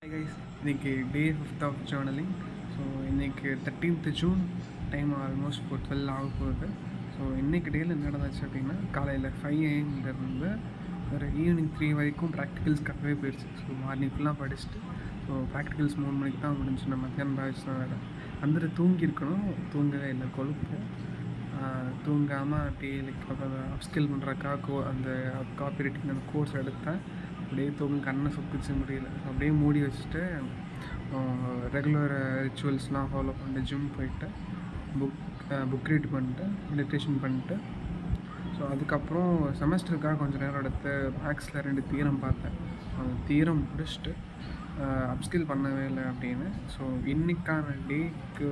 Hey guys, இன்னைக்கு டே 5th of journaling. So இன்றைக்கி 13th June, time almost இப்போ 12 ஆக போகுது. ஸோ இன்றைக்கி டேயில் என்ன நடந்துச்சு அப்படின்னா, காலையில் 5 AM ஒரு ஈவினிங் 3 வரைக்கும் ப்ராக்டிகல்ஸ்க்காகவே போயிடுச்சு. ஸோ மார்னிங் ஃபுல்லாக படிச்சுட்டு, ஸோ ப்ராக்டிகல்ஸ் 3 மணிக்கு தான் முடிஞ்சு. நம்ம மத்தியானம் பேட்ச் தான் வேறு வந்துட்டு தூங்கியிருக்கணும், தூங்கவே இல்லை, கொழுப்பு. தூங்காமல் அப்படியே அப்ஸ்கில் பண்ணுறக்காக அந்த காப்பி ரைட்டிங் அந்த கோர்ஸ் எடுத்தேன். அப்படியே தூங்க கண்ணை சொப்பிச்சு முடியல. அப்படியே மூடி வச்சுட்டு ரெகுலர் ரிச்சுவல்ஸ்லாம் ஃபாலோ பண்ணிட்டு ஜிம் போயிட்டு புக் ரீட் பண்ணிட்டு மெடிடேஷன் பண்ணிட்டு, ஸோ அதுக்கப்புறம் செமஸ்டருக்காக கொஞ்சம் நேரம் எடுத்து மேக்ஸில் 2 தியரம் பார்த்தேன். அந்த தியரம் முடிச்சுட்டு அப்ஸ்கில் பண்ணவே இல்லை அப்படின்னு. ஸோ இன்றைக்கான டேக்கு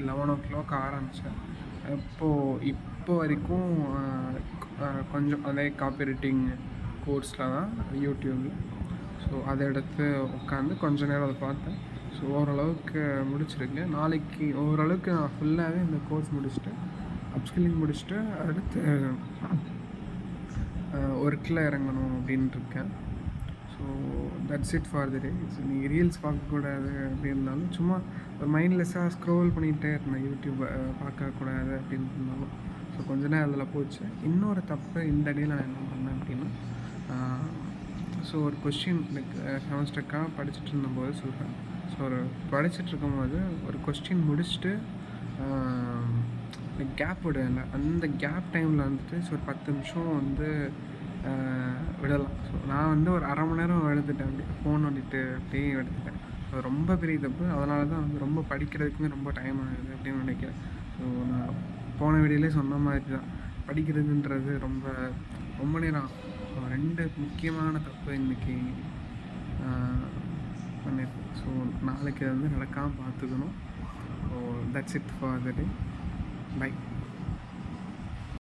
11 o'clock ஆரம்பித்தேன். இப்போ வரைக்கும் கொஞ்சம் அதே காப்பி ரைட்டிங் கோர்ஸில் தான் யூடியூப்பில். ஸோ அதை எடுத்து உட்காந்து கொஞ்சம் நேரம் அதை பார்த்தேன். ஸோ ஓரளவுக்கு முடிச்சிருக்கேன். நாளைக்கு ஓரளவுக்கு நான் ஃபுல்லாகவே இந்த கோர்ஸ் முடிச்சுட்டு அப்ஸ்கில்லிங் முடிச்சுட்டு அடுத்து ஒர்க்கில் இறங்கணும் அப்படின்ட்டு இருக்கேன். So that's it for the day. So நீங்கள் ரீல்ஸ் பார்க்கக்கூடாது அப்படின்னாலும் சும்மா ஒரு மைண்ட்லெஸ்ஸாக ஸ்க்ரோல் பண்ணிகிட்டே இருந்தேன், யூடியூப்பை பார்க்கக்கூடாது அப்படின்னு இருந்தாலும். ஸோ கொஞ்ச நேரம் அதில் போச்சு. இன்னொரு தப்பு இந்த டேயில் நான் என்ன பண்ணேன் அப்படின்னா, ஸோ ஒரு கொஸ்டின் செமஸ்டருக்காக படிச்சுட்டு இருந்தபோது சொல்கிறேன். ஸோ படிச்சுட்ருக்கும்போது ஒரு கொஸ்டின் முடிச்சுட்டு கேப் விடலை. அந்த கேப் டைமில் வந்துட்டு ஸோ ஒரு 10 நிமிஷம் விடலாம். ஸோ நான் ஒரு அரை மணி நேரம் எடுத்துட்டேன். அப்படியே ஃபோன் வந்துட்டு அப்படியே எடுத்துட்டேன். ஸோ ரொம்ப பெரிய தப்பு. அதனால தான் ரொம்ப படிக்கிறதுக்குமே ரொம்ப டைம் ஆகுது அப்படின்னு நினைக்கிறேன். ஸோ நான் போன வீடியோலே சொன்ன மாதிரி தான், படிக்கிறதுன்றது ரொம்ப நேரம். ஸோ 2 முக்கியமான தப்பு இன்றைக்கி பண்ணியிருக்கேன். ஸோ நாளைக்கு நடக்காமல் பார்த்துக்கணும். So that's it for the day. By.